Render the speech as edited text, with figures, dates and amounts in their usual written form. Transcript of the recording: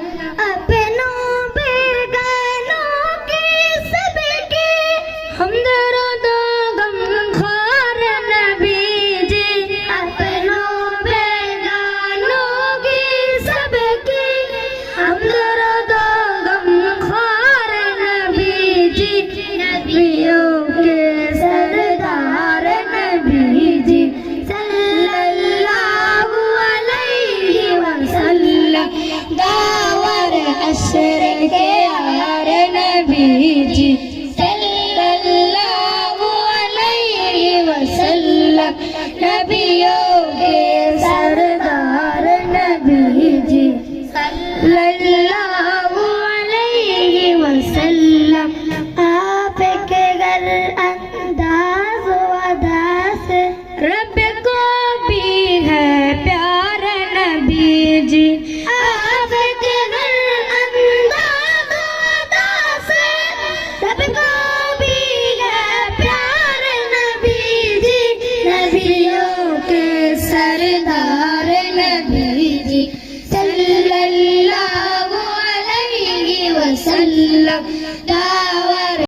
अपनों बेगानों की सबके हमदर्द गमख्वार नबी जी। अपनों बेगानों की सबके हमदर्द गमख्वार नबी जी। नबियों के सरदार नबी जी सल्लल्लाहु अलैहि वसल्लम। दावर अशर के यार नबी जी सल्लल्लाहु अलैहि वसल्लम। नबियों के सरदार नबी जी सल्लल्लाहु अलैहि वसल्लम। आपके घर अंदाज़ अदा से रब को भी है प्यार नबी जी। आपके घर अंदाज़ अदा से रब को भी है प्यार नबी जी। नबियों के सरदार